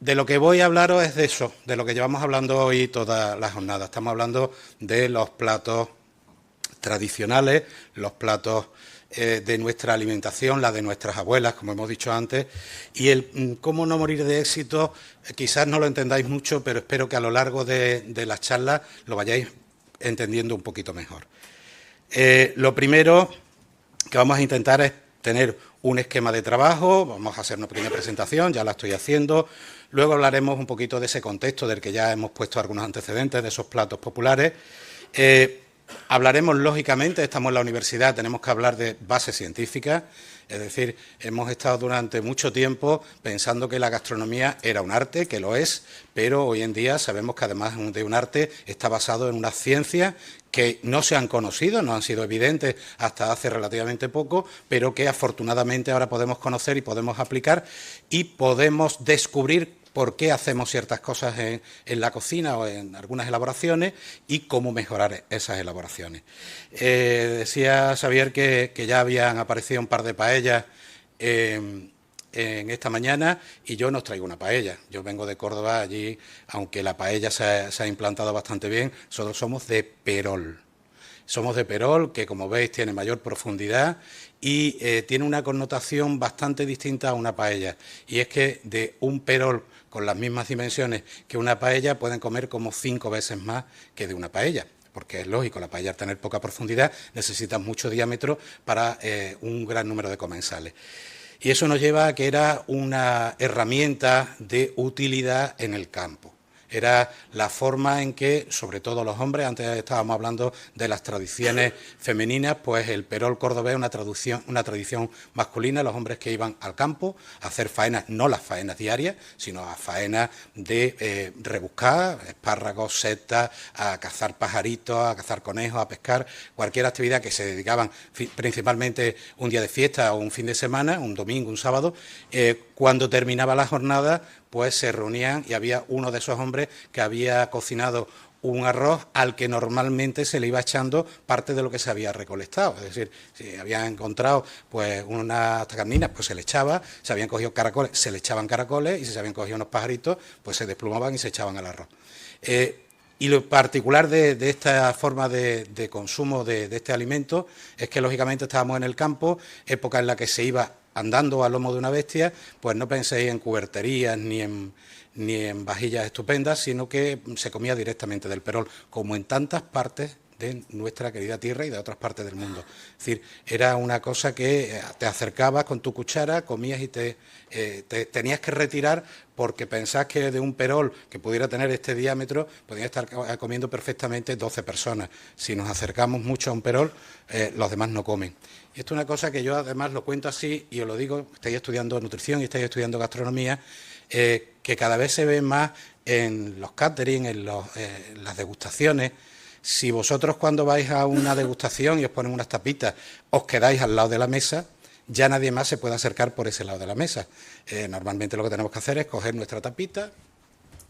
De lo que voy a hablaros es de eso, de lo que llevamos hablando hoy toda la jornada. Estamos hablando de los platos tradicionales, los platos de nuestra alimentación, la de nuestras abuelas, como hemos dicho antes, y el cómo no morir de éxito, quizás no lo entendáis mucho, pero espero que a lo largo de la charla lo vayáis entendiendo un poquito mejor. Lo primero que vamos a intentar es tener un esquema de trabajo, vamos a hacer una pequeña presentación, ya la estoy haciendo, luego hablaremos un poquito de ese contexto del que ya hemos puesto algunos antecedentes, de esos platos populares. Hablaremos, lógicamente, estamos en la universidad, tenemos que hablar de bases científicas, es decir, hemos estado durante mucho tiempo pensando que la gastronomía era un arte, que lo es, pero hoy en día sabemos que además de un arte está basado en unas ciencias que no se han conocido, no han sido evidentes hasta hace relativamente poco, pero que afortunadamente ahora podemos conocer y podemos aplicar y podemos descubrir por qué hacemos ciertas cosas en la cocina o en algunas elaboraciones y cómo mejorar esas elaboraciones. Decía Xavier que ya habían aparecido un par de paellas en esta mañana y yo no os traigo una paella. Yo vengo de Córdoba, allí, aunque la paella se ha implantado bastante bien, nosotros somos de perol. Somos de perol, que como veis tiene mayor profundidad y tiene una connotación bastante distinta a una paella. Y es que de un perol con las mismas dimensiones que una paella pueden comer como 5 veces más que de una paella. Porque es lógico, la paella al tener poca profundidad necesita mucho diámetro para un gran número de comensales. Y eso nos lleva a que era una herramienta de utilidad en el campo. Era la forma en que, sobre todo los hombres, antes estábamos hablando de las tradiciones femeninas, pues el perol cordobés es una tradición masculina, los hombres que iban al campo a hacer faenas, no las faenas diarias, sino a faenas de rebuscar, espárragos, setas, a cazar pajaritos, a cazar conejos, a pescar, cualquier actividad que se dedicaban principalmente un día de fiesta o un fin de semana, un domingo, un sábado, cuando terminaba la jornada, pues se reunían y había uno de esos hombres que había cocinado un arroz al que normalmente se le iba echando parte de lo que se había recolectado. Es decir, si habían encontrado pues unas tacarninas, pues se le echaba, se habían cogido caracoles, se le echaban caracoles, y si se habían cogido unos pajaritos, pues se desplumaban y se echaban al arroz. Y lo particular de esta forma de consumo de este alimento es que, lógicamente, estábamos en el campo, época en la que se iba andando a lomo de una bestia, pues no penséis en cuberterías ni en vajillas estupendas, sino que se comía directamente del perol, como en tantas partes de nuestra querida tierra y de otras partes del mundo. Es decir, era una cosa que te acercabas con tu cuchara, comías y te tenías que retirar porque pensás que de un perol que pudiera tener este diámetro podían estar comiendo perfectamente 12 personas. Si nos acercamos mucho a un perol, los demás no comen. Y esto es una cosa que yo además lo cuento así y os lo digo, estáis estudiando nutrición y estáis estudiando gastronomía, que cada vez se ve más en los catering, en las degustaciones. Si vosotros cuando vais a una degustación y os ponen unas tapitas, os quedáis al lado de la mesa, ya nadie más se puede acercar por ese lado de la mesa. Normalmente lo que tenemos que hacer es coger nuestra tapita,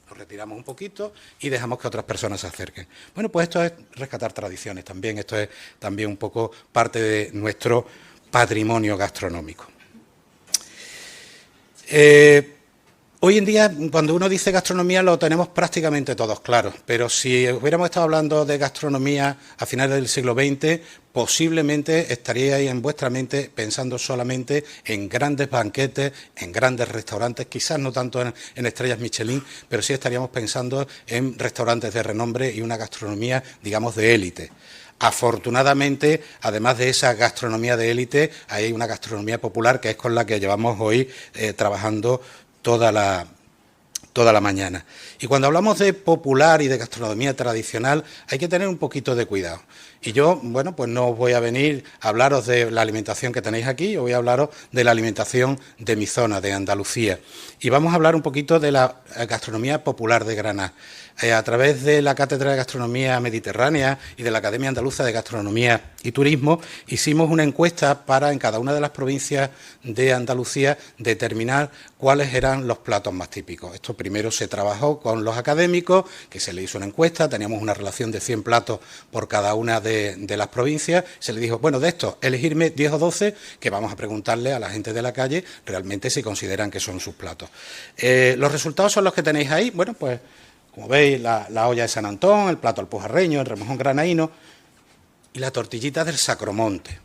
nos retiramos un poquito y dejamos que otras personas se acerquen. Bueno, pues esto es rescatar tradiciones también, esto es también un poco parte de nuestro patrimonio gastronómico. Hoy en día, cuando uno dice gastronomía, lo tenemos prácticamente todos claros, pero si hubiéramos estado hablando de gastronomía a finales del siglo XX, posiblemente estaríais en vuestra mente pensando solamente en grandes banquetes, en grandes restaurantes, quizás no tanto en estrellas Michelin, pero sí estaríamos pensando en restaurantes de renombre y una gastronomía, digamos, de élite. Afortunadamente, además de esa gastronomía de élite, hay una gastronomía popular que es con la que llevamos hoy trabajando toda la mañana. Y cuando hablamos de popular y de gastronomía tradicional, hay que tener un poquito de cuidado. Y yo, bueno, pues no os voy a venir a hablaros de la alimentación que tenéis aquí, yo voy a hablaros de la alimentación de mi zona, de Andalucía. Y vamos a hablar un poquito de la gastronomía popular de Granada. A través de la Cátedra de Gastronomía Mediterránea y de la Academia Andaluza de Gastronomía y Turismo, hicimos una encuesta para, en cada una de las provincias de Andalucía, determinar cuáles eran los platos más típicos. Esto primero se trabajó con los académicos, que se le hizo una encuesta, teníamos una relación de 100 platos por cada una de las provincias, se le dijo, bueno, de estos, elegirme 10 o 12, que vamos a preguntarle a la gente de la calle realmente si consideran que son sus platos. Los resultados son los que tenéis ahí, bueno, pues, como veis, la olla de San Antón, el plato alpujarreño, el remojón granaíno y la tortillita del Sacromonte.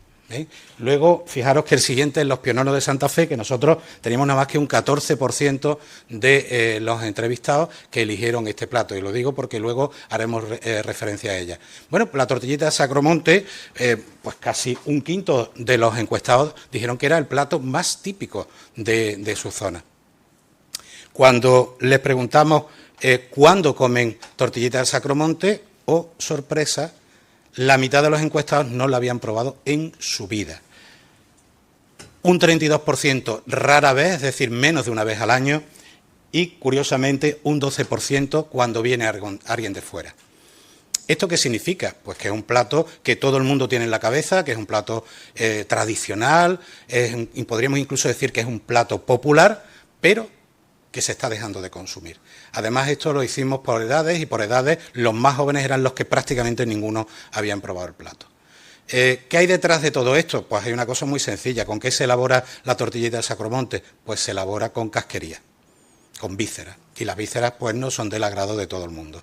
Luego, fijaros que el siguiente es los piononos de Santa Fe, que nosotros teníamos nada más que un 14% de los entrevistados que eligieron este plato, y lo digo porque luego haremos referencia a ella. Bueno, la tortillita de Sacromonte, pues casi un quinto de los encuestados dijeron que era el plato más típico de su zona. Cuando les preguntamos cuándo comen tortillita del Sacromonte, oh, sorpresa, la mitad de los encuestados no la habían probado en su vida. Un 32% rara vez, es decir, menos de una vez al año, y, curiosamente, un 12% cuando viene alguien de fuera. ¿Esto qué significa? Pues que es un plato que todo el mundo tiene en la cabeza, que es un plato tradicional, y podríamos incluso decir que es un plato popular, pero que se está dejando de consumir. Además, esto lo hicimos por edades, y por edades los más jóvenes eran los que prácticamente ninguno habían probado el plato. ¿Qué hay detrás de todo esto? Pues hay una cosa muy sencilla. ¿Con qué se elabora la tortillita de Sacromonte? Pues se elabora con casquería, con vísceras. Y las vísceras pues no son del agrado de todo el mundo.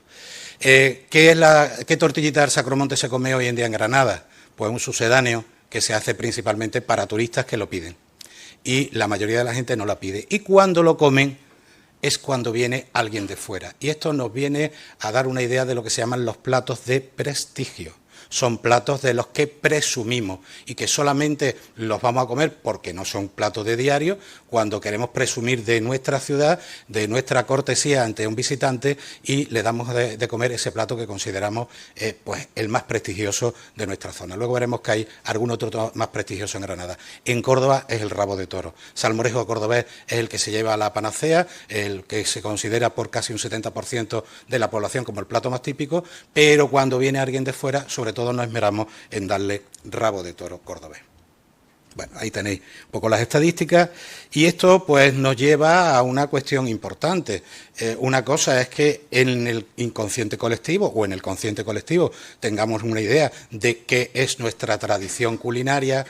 ¿Qué tortillita del Sacromonte se come hoy en día en Granada? Pues un sucedáneo que se hace principalmente para turistas que lo piden. Y la mayoría de la gente no la pide. Y cuando lo comen es cuando viene alguien de fuera. Y esto nos viene a dar una idea de lo que se llaman los platos de prestigio. Son platos de los que presumimos y que solamente los vamos a comer porque no son platos de diario, cuando queremos presumir de nuestra ciudad, de nuestra cortesía ante un visitante, y le damos de comer ese plato que consideramos pues el más prestigioso de nuestra zona. Luego veremos que hay algún otro más prestigioso en Granada. En Córdoba es el rabo de toro. Salmorejo cordobés es el que se lleva la panacea, el que se considera por casi un 70% de la población como el plato más típico, pero cuando viene alguien de fuera, sobre todo nos esmeramos en darle rabo de toro cordobés. Bueno, ahí tenéis un poco las estadísticas, y esto pues nos lleva a una cuestión importante. Una cosa es que en el inconsciente colectivo o en el consciente colectivo tengamos una idea de qué es nuestra tradición culinaria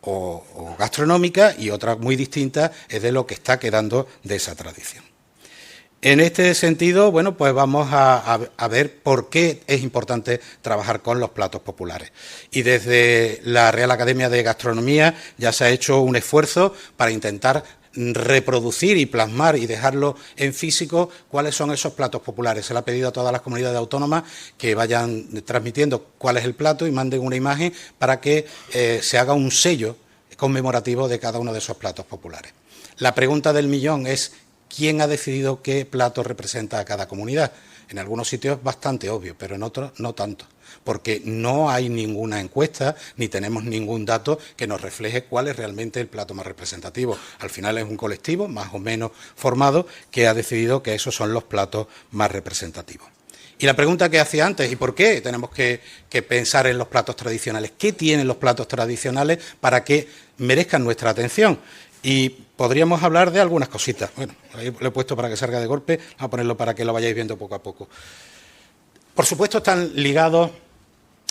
o gastronómica, y otra muy distinta es de lo que está quedando de esa tradición. En este sentido, bueno, pues vamos a ver por qué es importante trabajar con los platos populares. Y desde la Real Academia de Gastronomía ya se ha hecho un esfuerzo para intentar reproducir y plasmar y dejarlo en físico cuáles son esos platos populares. Se le ha pedido a todas las comunidades autónomas que vayan transmitiendo cuál es el plato y manden una imagen para que se haga un sello conmemorativo de cada uno de esos platos populares. La pregunta del millón es: ¿quién ha decidido qué plato representa a cada comunidad? En algunos sitios es bastante obvio, pero en otros no tanto, porque no hay ninguna encuesta ni tenemos ningún dato que nos refleje cuál es realmente el plato más representativo. Al final es un colectivo más o menos formado que ha decidido que esos son los platos más representativos. Y la pregunta que hacía antes, ¿y por qué tenemos que pensar en los platos tradicionales? ¿Qué tienen los platos tradicionales para que merezcan nuestra atención? Y podríamos hablar de algunas cositas. Bueno, ahí lo he puesto para que salga de golpe, vamos a ponerlo para que lo vayáis viendo poco a poco. Por supuesto, están ligados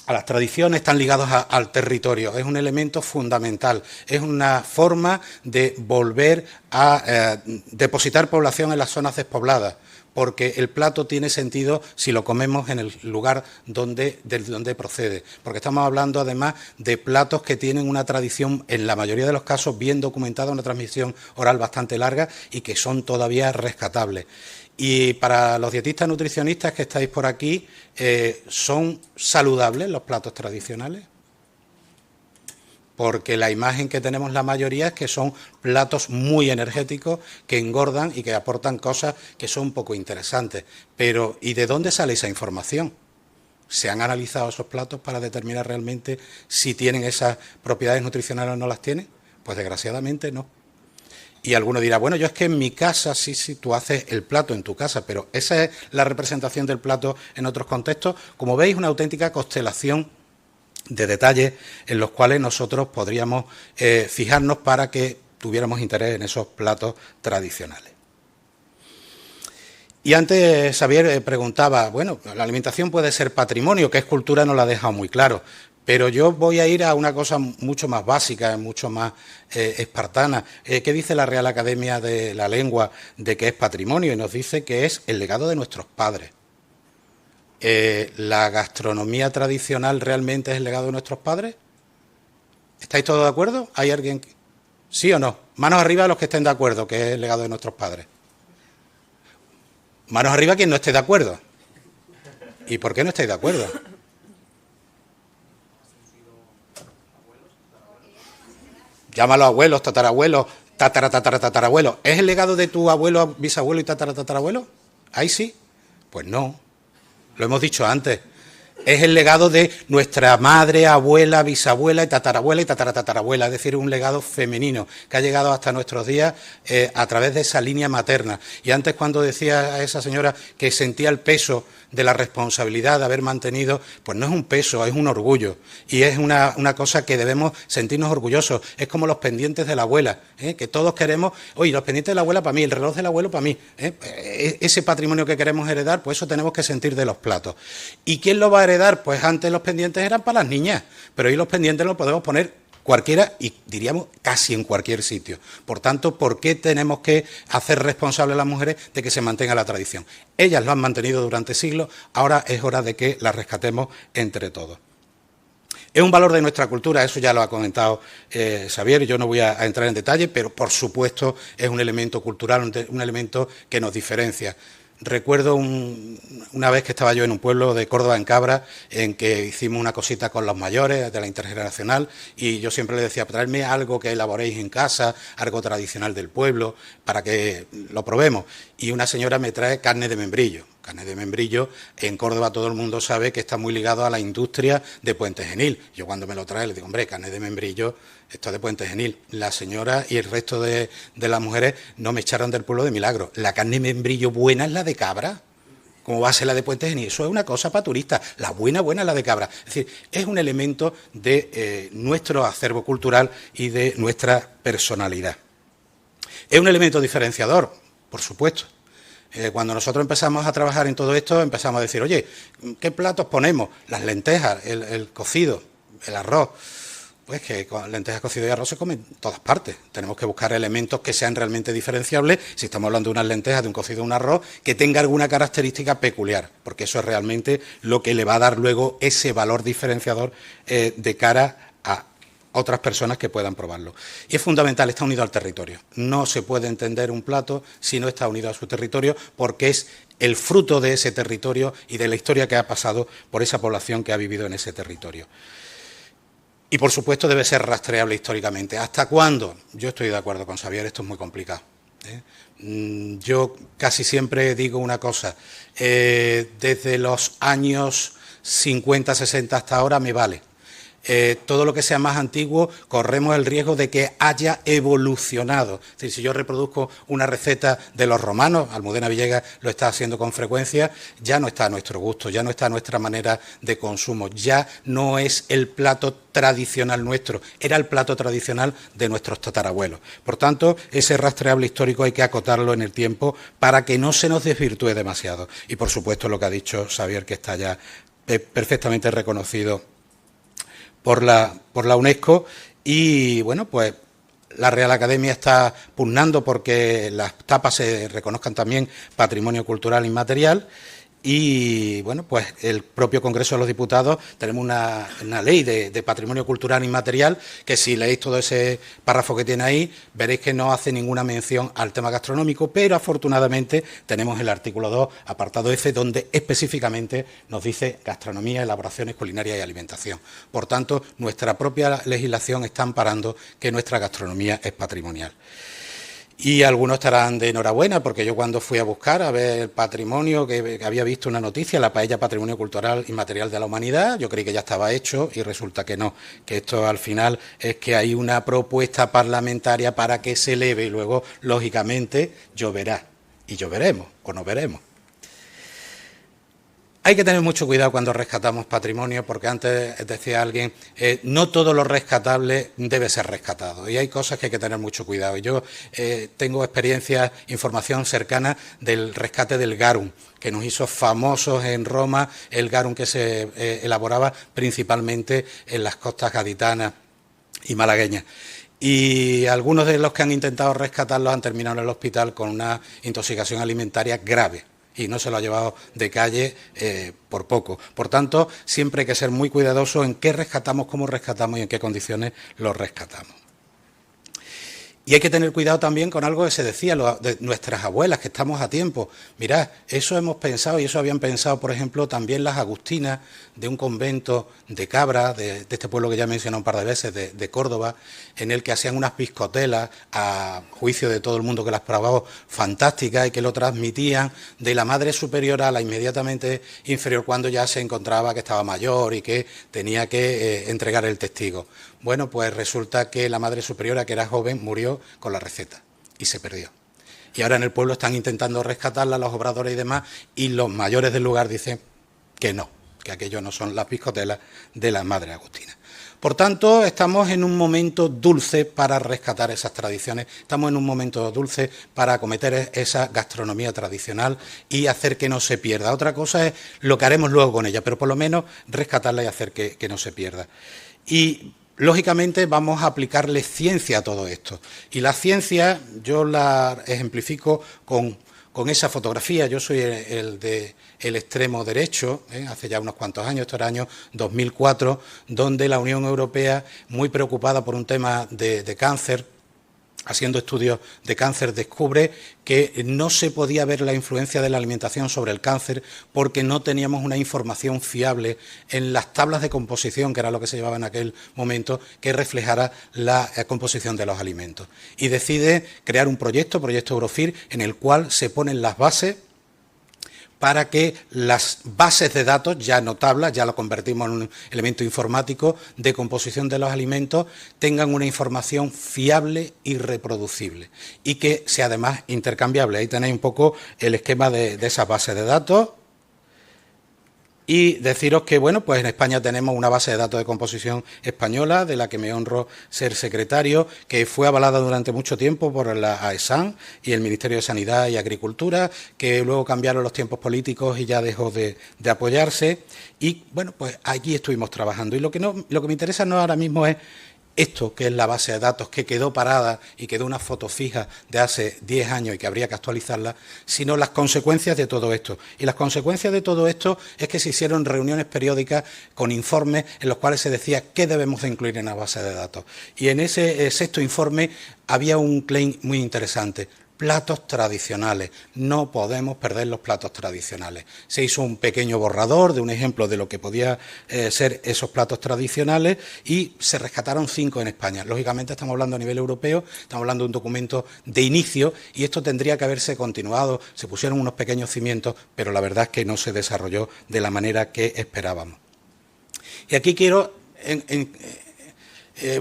a las tradiciones, están ligados al territorio. Es un elemento fundamental, es una forma de volver a depositar población en las zonas despobladas, porque el plato tiene sentido si lo comemos en el lugar de donde procede, porque estamos hablando además de platos que tienen una tradición, en la mayoría de los casos bien documentada, una transmisión oral bastante larga y que son todavía rescatables. Y para los dietistas nutricionistas que estáis por aquí, ¿son saludables los platos tradicionales? Porque la imagen que tenemos la mayoría es que son platos muy energéticos, que engordan y que aportan cosas que son un poco interesantes. Pero, ¿y de dónde sale esa información? ¿Se han analizado esos platos para determinar realmente si tienen esas propiedades nutricionales o no las tienen? Pues desgraciadamente no. Y alguno dirá, bueno, yo es que en mi casa, sí, tú haces el plato en tu casa, pero esa es la representación del plato en otros contextos. Como veis, una auténtica constelación de detalles en los cuales nosotros podríamos fijarnos para que tuviéramos interés en esos platos tradicionales. Y antes Xavier preguntaba, bueno, la alimentación puede ser patrimonio, que es cultura, no lo ha dejado muy claro. Pero yo voy a ir a una cosa mucho más básica, mucho más espartana. ¿Qué dice la Real Academia de la Lengua de que es patrimonio? Y nos dice que es el legado de nuestros padres. ¿La gastronomía tradicional realmente es el legado de nuestros padres? ¿Estáis todos de acuerdo? ¿Hay alguien? ¿Sí o no? Manos arriba los que estén de acuerdo que es el legado de nuestros padres. Manos arriba quien no esté de acuerdo. ¿Y por qué no estáis de acuerdo? Llámalo abuelos, tatarabuelos, tatarabuelos. ¿Es el legado de tu abuelo, bisabuelo y tatarabuelo? Ahí sí. Pues no. Lo hemos dicho antes. Es el legado de nuestra madre, abuela, bisabuela y tatarabuela, es decir, un legado femenino que ha llegado hasta nuestros días a través de esa línea materna. Y antes, cuando decía a esa señora que sentía el peso de la responsabilidad de haber mantenido, pues no es un peso, es un orgullo. Y es una cosa que debemos sentirnos orgullosos. Es como los pendientes de la abuela, que todos queremos, oye, los pendientes de la abuela para mí, el reloj del abuelo para mí. Ese patrimonio que queremos heredar, pues eso tenemos que sentir de los platos. ¿Y quién lo va a heredar? Pues antes los pendientes eran para las niñas, pero hoy los pendientes los podemos poner cualquiera y diríamos casi en cualquier sitio. Por tanto, ¿por qué tenemos que hacer responsables a las mujeres de que se mantenga la tradición? Ellas lo han mantenido durante siglos, ahora es hora de que la rescatemos entre todos. Es un valor de nuestra cultura, eso ya lo ha comentado Xavier, yo no voy a entrar en detalle, pero por supuesto es un elemento cultural, un elemento que nos diferencia. Recuerdo una vez que estaba yo en un pueblo de Córdoba, en Cabra, en que hicimos una cosita con los mayores de la intergeneracional y yo siempre les decía, traedme algo que elaboréis en casa, algo tradicional del pueblo, para que lo probemos. Y una señora me trae carne de membrillo. Carne de membrillo, en Córdoba todo el mundo sabe que está muy ligado a la industria de Puente Genil. Yo cuando me lo trae le digo, hombre, carne de membrillo, esto es de Puente Genil. La señora y el resto de las mujeres no me echaron del pueblo de milagro. La carne de membrillo buena es la de Cabra. ¿Cómo va a ser la de Puente Genil? Eso es una cosa para turistas. La buena es la de Cabra. Es decir, es un elemento de nuestro acervo cultural y de nuestra personalidad. Es un elemento diferenciador, por supuesto. Cuando nosotros empezamos a trabajar en todo esto, empezamos a decir, oye, ¿qué platos ponemos? Las lentejas, el cocido, el arroz. Pues que con lentejas, cocido y arroz se comen en todas partes. Tenemos que buscar elementos que sean realmente diferenciables. Si estamos hablando de unas lentejas, de un cocido, de un arroz, que tenga alguna característica peculiar, porque eso es realmente lo que le va a dar luego ese valor diferenciador de cara a otras personas que puedan probarlo. Y es fundamental, está unido al territorio. No se puede entender un plato si no está unido a su territorio, porque es el fruto de ese territorio y de la historia que ha pasado por esa población que ha vivido en ese territorio. Y, por supuesto, debe ser rastreable históricamente. ¿Hasta cuándo? Yo estoy de acuerdo con Xavier, esto es muy complicado. Yo casi siempre digo una cosa, desde los años 50, 60 hasta ahora me vale. Todo lo que sea más antiguo corremos el riesgo de que haya evolucionado. Es decir, si yo reproduzco una receta de los romanos, Almudena Villegas lo está haciendo con frecuencia, ya no está a nuestro gusto, ya no está a nuestra manera de consumo, ya no es el plato tradicional nuestro, era el plato tradicional de nuestros tatarabuelos. Por tanto, ese rastreable histórico hay que acotarlo en el tiempo para que no se nos desvirtúe demasiado. Y, por supuesto, lo que ha dicho Xavier, que está ya perfectamente reconocido por la UNESCO y, bueno, pues la Real Academia está pugnando porque las tapas se reconozcan también patrimonio cultural inmaterial y, bueno, pues el propio Congreso de los Diputados tenemos una ley de patrimonio cultural inmaterial que si leéis todo ese párrafo que tiene ahí veréis que no hace ninguna mención al tema gastronómico, pero afortunadamente tenemos el artículo 2, apartado F, donde específicamente nos dice gastronomía, elaboraciones culinarias y alimentación. Por tanto, nuestra propia legislación está amparando que nuestra gastronomía es patrimonial. Y algunos estarán de enhorabuena, porque yo cuando fui a buscar a ver el patrimonio, que había visto una noticia, la paella Patrimonio Cultural Inmaterial de la Humanidad, yo creí que ya estaba hecho y resulta que no, que esto al final es que hay una propuesta parlamentaria para que se eleve y luego, lógicamente, lloverá, y lloveremos o no veremos. Hay que tener mucho cuidado cuando rescatamos patrimonio, porque antes decía alguien, no todo lo rescatable debe ser rescatado, y hay cosas que hay que tener mucho cuidado. Yo tengo experiencia, información cercana del rescate del garum, que nos hizo famosos en Roma, el garum que se elaboraba principalmente en las costas gaditanas y malagueñas. Y algunos de los que han intentado rescatarlos han terminado en el hospital con una intoxicación alimentaria grave, y no se lo ha llevado de calle por poco. Por tanto, siempre hay que ser muy cuidadosos en qué rescatamos, cómo rescatamos y en qué condiciones lo rescatamos. Y hay que tener cuidado también con algo que se decía de nuestras abuelas, que estamos a tiempo. Mirad, eso hemos pensado, y eso habían pensado, por ejemplo, también las agustinas de un convento de Cabra, de este pueblo que ya he mencionado un par de veces, de Córdoba, en el que hacían unas piscotelas, a juicio de todo el mundo que las probaba, fantásticas, y que lo transmitían de la madre superior a la inmediatamente inferior, cuando ya se encontraba que estaba mayor y que tenía que entregar el testigo. Bueno, pues resulta que la madre superiora, que era joven, murió con la receta y se perdió. Y ahora en el pueblo están intentando rescatarla, los obradores y demás, y los mayores del lugar dicen que no, que aquello no son las piscotelas de la madre agustina. Por tanto, estamos en un momento dulce para rescatar esas tradiciones, estamos en un momento dulce para acometer esa gastronomía tradicional y hacer que no se pierda. Otra cosa es lo que haremos luego con ella, pero por lo menos rescatarla y hacer que no se pierda. Y lógicamente vamos a aplicarle ciencia a todo esto. Y la ciencia yo la ejemplifico con esa fotografía. Yo soy el extremo derecho, hace ya unos cuantos años, esto era el año 2004, donde la Unión Europea, muy preocupada por un tema de cáncer, haciendo estudios de cáncer, descubre que no se podía ver la influencia de la alimentación sobre el cáncer porque no teníamos una información fiable en las tablas de composición, que era lo que se llevaba en aquel momento, que reflejara la composición de los alimentos. Y decide crear un proyecto Eurofir, en el cual se ponen las bases para que las bases de datos, ya no tablas, ya lo convertimos en un elemento informático de composición de los alimentos, tengan una información fiable y reproducible y que sea además intercambiable. Ahí tenéis un poco el esquema de esas bases de datos. Y deciros que, bueno, pues en España tenemos una base de datos de composición española, de la que me honro ser secretario, que fue avalada durante mucho tiempo por la AESAN y el Ministerio de Sanidad y Agricultura, que luego cambiaron los tiempos políticos y ya dejó de apoyarse. Y, bueno, pues allí estuvimos trabajando. Y lo que me interesa no ahora mismo es esto, que es la base de datos, que quedó parada y quedó una foto fija de hace 10 años y que habría que actualizarla, sino las consecuencias de todo esto. Y las consecuencias de todo esto es que se hicieron reuniones periódicas con informes en los cuales se decía qué debemos de incluir en la base de datos. Y en ese sexto informe había un claim muy interesante: platos tradicionales. No podemos perder los platos tradicionales. Se hizo un pequeño borrador de un ejemplo de lo que podía ser esos platos tradicionales y se rescataron 5 en España. Lógicamente estamos hablando a nivel europeo, estamos hablando de un documento de inicio y esto tendría que haberse continuado. Se pusieron unos pequeños cimientos, pero la verdad es que no se desarrolló de la manera que esperábamos. Y aquí quiero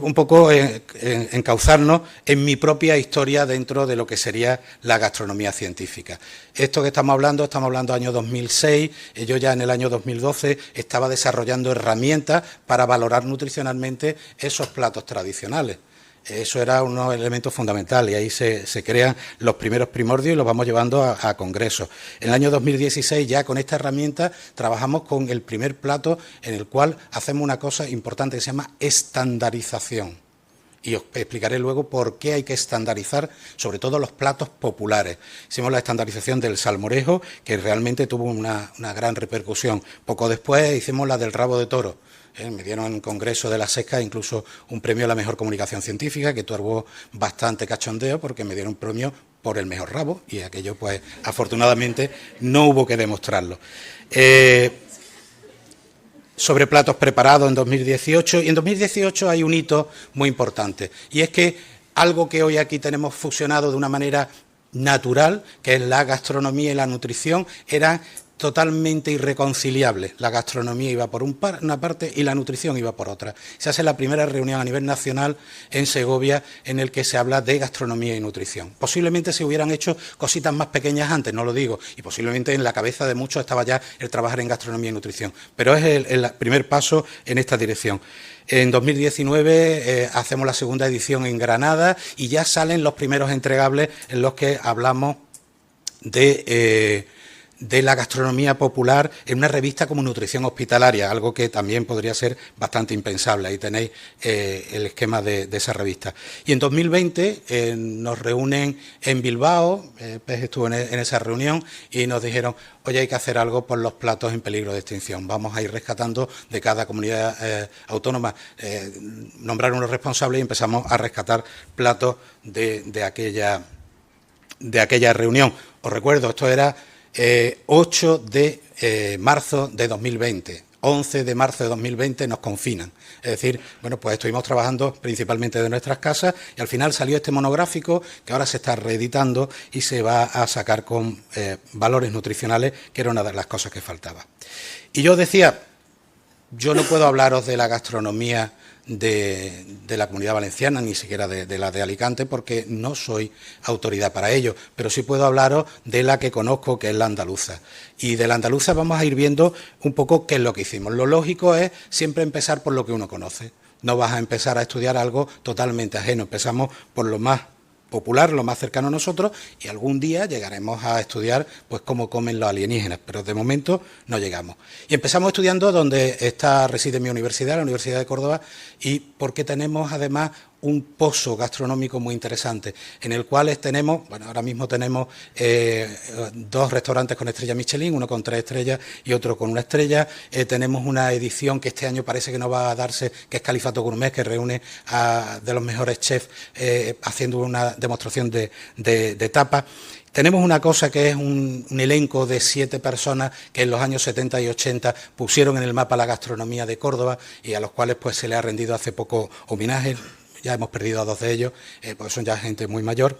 un poco encauzarnos en mi propia historia dentro de lo que sería la gastronomía científica. Esto que estamos hablando año 2006, yo ya en el año 2012 estaba desarrollando herramientas para valorar nutricionalmente esos platos tradicionales. Eso era uno de los elementos fundamentales y ahí se crean los primeros primordios y los vamos llevando a congresos. En el año 2016 ya con esta herramienta trabajamos con el primer plato en el cual hacemos una cosa importante que se llama estandarización. Y os explicaré luego por qué hay que estandarizar, sobre todo los platos populares. Hicimos la estandarización del salmorejo, que realmente tuvo una gran repercusión. Poco después hicimos la del rabo de toro. Me dieron en el Congreso de la Sesca incluso un premio a la mejor comunicación científica, que tuvo bastante cachondeo porque me dieron un premio por el mejor rabo y aquello, pues, afortunadamente no hubo que demostrarlo. Sobre platos preparados en 2018, y en 2018 hay un hito muy importante, y es que algo que hoy aquí tenemos fusionado de una manera natural, que es la gastronomía y la nutrición, eran totalmente irreconciliables. La gastronomía iba por una parte y la nutrición iba por otra. Se hace la primera reunión a nivel nacional en Segovia en el que se habla de gastronomía y nutrición. Posiblemente se hubieran hecho cositas más pequeñas antes, no lo digo, y posiblemente en la cabeza de muchos estaba ya el trabajar en gastronomía y nutrición, pero es el primer paso en esta dirección. En 2019 hacemos la segunda edición en Granada y ya salen los primeros entregables en los que hablamos de la gastronomía popular en una revista como Nutrición Hospitalaria, algo que también podría ser bastante impensable. Ahí tenéis el esquema de esa revista. Y en 2020 nos reúnen en Bilbao, PES estuvo en esa reunión y nos dijeron, oye, hay que hacer algo por los platos en peligro de extinción. Vamos a ir rescatando de cada comunidad autónoma, nombrar unos responsables y empezamos a rescatar platos de aquella reunión. Os recuerdo, esto era 8 de marzo de 2020, 11 de marzo de 2020 nos confinan. Es decir, bueno, pues estuvimos trabajando principalmente de nuestras casas y al final salió este monográfico que ahora se está reeditando y se va a sacar con valores nutricionales, que era una de las cosas que faltaba. Y yo decía, yo no puedo hablaros de la gastronomía de la Comunidad Valenciana, ni siquiera de la de Alicante, porque no soy autoridad para ello, pero sí puedo hablaros de la que conozco, que es la andaluza. Y de la andaluza vamos a ir viendo un poco qué es lo que hicimos. Lo lógico es siempre empezar por lo que uno conoce. No vas a empezar a estudiar algo totalmente ajeno. Empezamos por lo más popular, lo más cercano a nosotros, y algún día llegaremos a estudiar pues cómo comen los alienígenas, pero de momento no llegamos. Y empezamos estudiando donde reside mi universidad, la Universidad de Córdoba, y porque tenemos además un pozo gastronómico muy interesante, en el cual tenemos, bueno, ahora mismo tenemos 2 restaurantes con estrella Michelin, uno con 3 estrellas y otro con 1 estrella. Tenemos una edición que este año parece que no va a darse, que es Califato Gourmet, que reúne de los mejores chefs haciendo una demostración de tapas. Tenemos una cosa que es un elenco de 7 personas que en los años 70 y 80 pusieron en el mapa la gastronomía de Córdoba y a los cuales pues se le ha rendido hace poco homenaje. Ya hemos perdido a 2 de ellos, porque son ya gente muy mayor.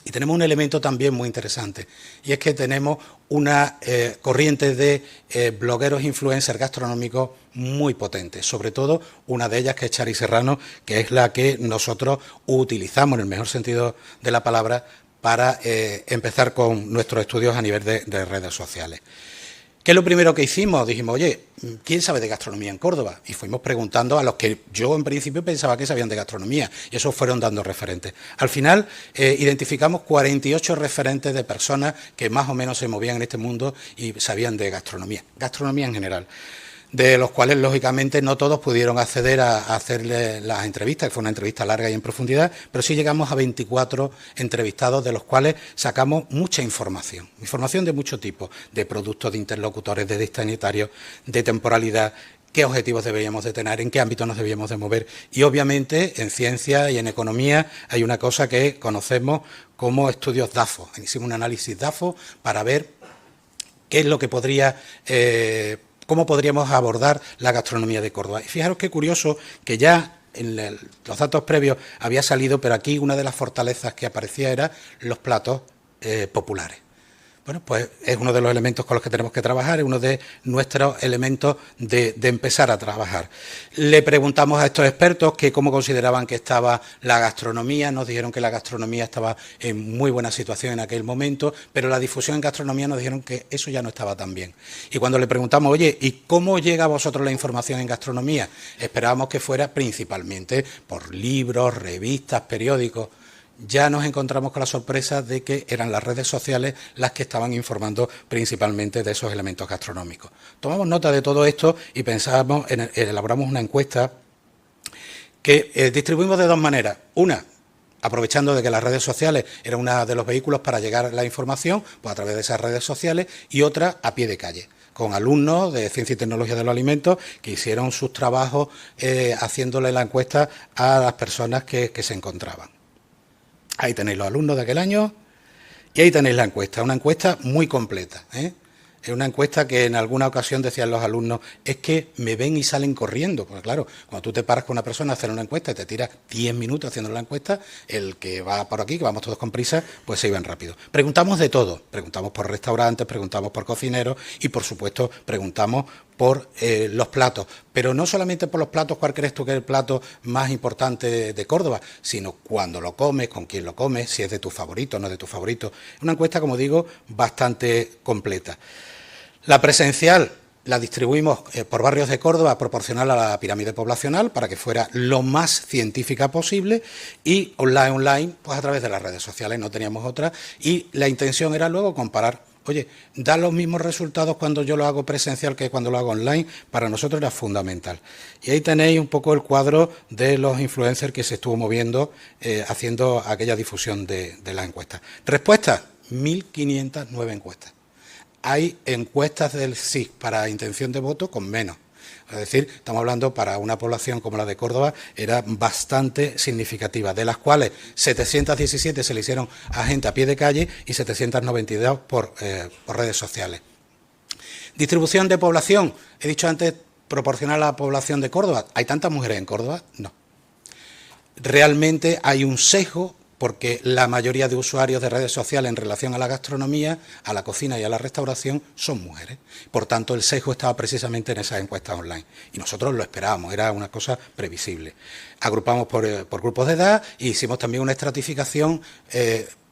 Y tenemos un elemento también muy interesante, y es que tenemos una corriente de blogueros influencers gastronómicos muy potente, sobre todo una de ellas que es Chari Serrano, que es la que nosotros utilizamos en el mejor sentido de la palabra para empezar con nuestros estudios a nivel de redes sociales. ¿Qué es lo primero que hicimos? Dijimos, oye, ¿quién sabe de gastronomía en Córdoba? Y fuimos preguntando a los que yo en principio pensaba que sabían de gastronomía, y esos fueron dando referentes. Al final identificamos 48 referentes de personas que más o menos se movían en este mundo y sabían de gastronomía en general, de los cuales, lógicamente, no todos pudieron acceder a hacerle las entrevistas, que fue una entrevista larga y en profundidad, pero sí llegamos a 24 entrevistados, de los cuales sacamos mucha información de mucho tipo, de productos, de interlocutores, de destinatarios, de temporalidad, qué objetivos deberíamos de tener, en qué ámbito nos debíamos de mover. Y, obviamente, en ciencia y en economía hay una cosa que conocemos como estudios DAFO. Hicimos un análisis DAFO para ver qué es lo que podría... cómo podríamos abordar la gastronomía de Córdoba. Y fijaros qué curioso que ya en los datos previos había salido, pero aquí una de las fortalezas que aparecía era los platos populares. Bueno, pues es uno de los elementos con los que tenemos que trabajar, es uno de nuestros elementos de empezar a trabajar. Le preguntamos a estos expertos que cómo consideraban que estaba la gastronomía, nos dijeron que la gastronomía estaba en muy buena situación en aquel momento, pero la difusión en gastronomía nos dijeron que eso ya no estaba tan bien. Y cuando le preguntamos, oye, ¿y cómo llega a vosotros la información en gastronomía? Esperábamos que fuera principalmente por libros, revistas, periódicos. Ya nos encontramos con la sorpresa de que eran las redes sociales las que estaban informando principalmente de esos elementos gastronómicos. Tomamos nota de todo esto y pensábamos, elaboramos una encuesta que distribuimos de 2 maneras. Una, aprovechando de que las redes sociales eran uno de los vehículos para llegar a la información, pues a través de esas redes sociales, y otra a pie de calle, con alumnos de Ciencia y Tecnología de los Alimentos que hicieron sus trabajos haciéndole la encuesta a las personas que se encontraban. Ahí tenéis los alumnos de aquel año y ahí tenéis la encuesta, una encuesta muy completa, Es una encuesta que en alguna ocasión decían los alumnos, es que me ven y salen corriendo. Pues claro, cuando tú te paras con una persona a hacer una encuesta y te tiras 10 minutos haciendo la encuesta, el que va por aquí, que vamos todos con prisa, pues se iban rápido. Preguntamos de todo. Preguntamos por restaurantes, preguntamos por cocineros y, por supuesto, preguntamos por los platos. Pero no solamente por los platos, cuál crees tú que es el plato más importante de Córdoba, sino cuándo lo comes, con quién lo comes, si es de tu favorito o no es de tu favorito. Una encuesta, como digo, bastante completa. La presencial la distribuimos por barrios de Córdoba proporcional a la pirámide poblacional para que fuera lo más científica posible, y online, pues a través de las redes sociales, no teníamos otra, y la intención era luego comparar. Oye, da los mismos resultados cuando yo lo hago presencial que cuando lo hago online. Para nosotros era fundamental. Y ahí tenéis un poco el cuadro de los influencers que se estuvo moviendo haciendo aquella difusión de la encuesta. Respuestas, 1.509 encuestas. Hay encuestas del sí para intención de voto con menos. Es decir, estamos hablando, para una población como la de Córdoba, era bastante significativa, de las cuales 717 se le hicieron a gente a pie de calle y 792 por redes sociales. Distribución de población, he dicho antes, proporcional a la población de Córdoba. ¿Hay tantas mujeres en Córdoba? No. Realmente hay un sesgo, porque la mayoría de usuarios de redes sociales en relación a la gastronomía, a la cocina y a la restauración son mujeres. Por tanto, el sesgo estaba precisamente en esas encuestas online. Y nosotros lo esperábamos, era una cosa previsible. Agrupamos por grupos de edad e hicimos también una estratificación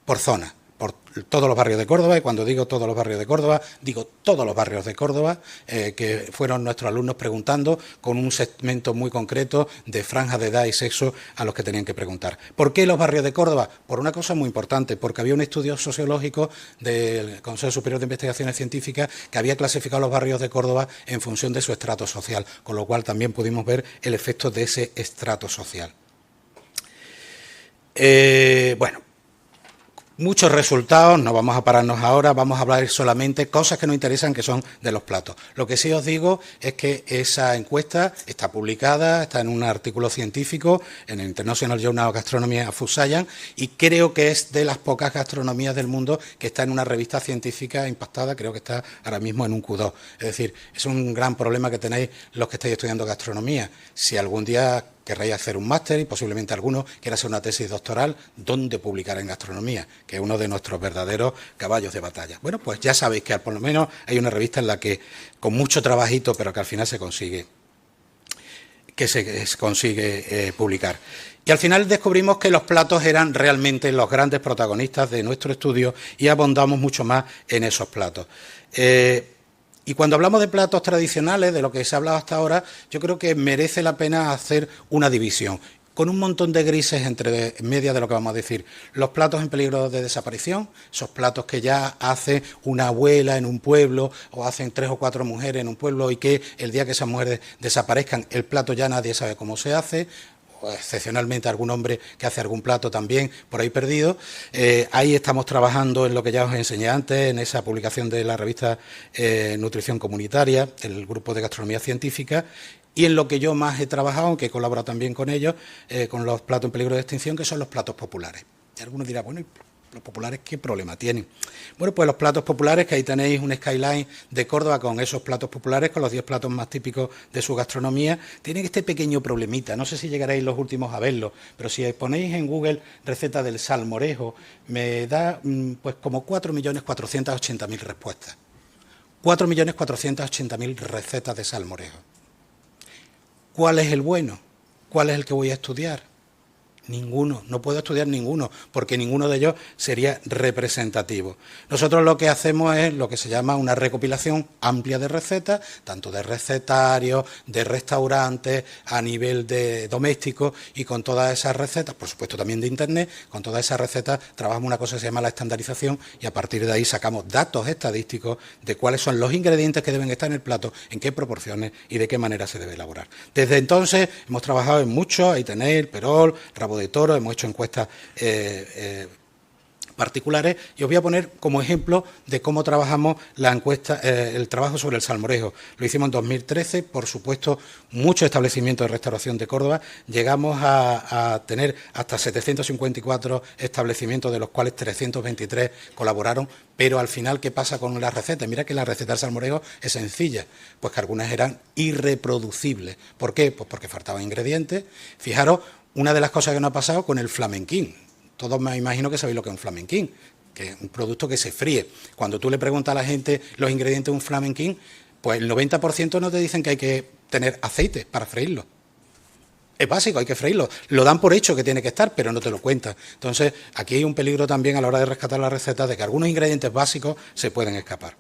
por zonas, por todos los barrios de Córdoba, y cuando digo todos los barrios de Córdoba, digo todos los barrios de Córdoba, que fueron nuestros alumnos preguntando con un segmento muy concreto de franja de edad y sexo a los que tenían que preguntar. ¿Por qué los barrios de Córdoba? Por una cosa muy importante, porque había un estudio sociológico del Consejo Superior de Investigaciones Científicas que había clasificado los barrios de Córdoba en función de su estrato social, con lo cual también pudimos ver el efecto de ese estrato social. Bueno, muchos resultados, no vamos a pararnos ahora, vamos a hablar solamente cosas que nos interesan, que son de los platos. Lo que sí os digo es que esa encuesta está publicada, está en un artículo científico en el International Journal of Gastronomy and Food Science, y creo que es de las pocas gastronomías del mundo que está en una revista científica impactada, creo que está ahora mismo en un Q2. Es decir, es un gran problema que tenéis los que estáis estudiando gastronomía. Si algún día querréis hacer un máster, y posiblemente alguno quiera hacer una tesis doctoral, ¿dónde publicar en gastronomía? Que es uno de nuestros verdaderos caballos de batalla. Bueno, pues ya sabéis que por lo menos hay una revista en la que, con mucho trabajito, pero que al final se consigue publicar. Y al final descubrimos que los platos eran realmente los grandes protagonistas de nuestro estudio, y abondamos mucho más en esos platos. Y cuando hablamos de platos tradicionales, de lo que se ha hablado hasta ahora, yo creo que merece la pena hacer una división, con un montón de grises entre media de lo que vamos a decir. Los platos en peligro de desaparición, esos platos que ya hace una abuela en un pueblo, o hacen 3 o 4 mujeres en un pueblo, y que el día que esas mujeres desaparezcan, el plato ya nadie sabe cómo se hace, o excepcionalmente algún hombre que hace algún plato también por ahí perdido. Ahí estamos trabajando en lo que ya os enseñé antes, en esa publicación de la revista Nutrición Comunitaria, el grupo de gastronomía científica, y en lo que yo más he trabajado, aunque he colaborado también con ellos, con los platos en peligro de extinción, que son los platos populares. Y algunos dirán, bueno, ¿y los populares qué problema tienen? Bueno, pues los platos populares, que ahí tenéis un skyline de Córdoba con esos platos populares, con los 10 platos más típicos de su gastronomía, tienen este pequeño problemita. No sé si llegaréis los últimos a verlo, pero si ponéis en Google receta del salmorejo, me da pues como 4.480.000 respuestas. 4.480.000 recetas de salmorejo. ¿Cuál es el bueno? ¿Cuál es el que voy a estudiar? Ninguno, no puedo estudiar ninguno, porque ninguno de ellos sería representativo. Nosotros lo que hacemos es lo que se llama una recopilación amplia de recetas, tanto de recetarios, de restaurantes, a nivel de domésticos, y con todas esas recetas, por supuesto también de Internet, con todas esas recetas trabajamos una cosa que se llama la estandarización, y a partir de ahí sacamos datos estadísticos de cuáles son los ingredientes que deben estar en el plato, en qué proporciones y de qué manera se debe elaborar. Desde entonces hemos trabajado en muchos, ahí tenéis el perol, rabo de toro, hemos hecho encuestas particulares, y os voy a poner como ejemplo de cómo trabajamos la encuesta, el trabajo sobre el salmorejo. Lo hicimos en 2013, por supuesto, muchos establecimientos de restauración de Córdoba, llegamos a tener hasta 754 establecimientos, de los cuales 323 colaboraron, pero al final, ¿qué pasa con las recetas? Mira que la receta del salmorejo es sencilla, pues que algunas eran irreproducibles. ¿Por qué? Pues porque faltaban ingredientes. Fijaros, una de las cosas que nos ha pasado con el flamenquín. Todos me imagino que sabéis lo que es un flamenquín, que es un producto que se fríe. Cuando tú le preguntas a la gente los ingredientes de un flamenquín, pues el 90% no te dicen que hay que tener aceite para freírlo. Es básico, hay que freírlo. Lo dan por hecho que tiene que estar, pero no te lo cuentan. Entonces, aquí hay un peligro también a la hora de rescatar la receta de que algunos ingredientes básicos se pueden escapar.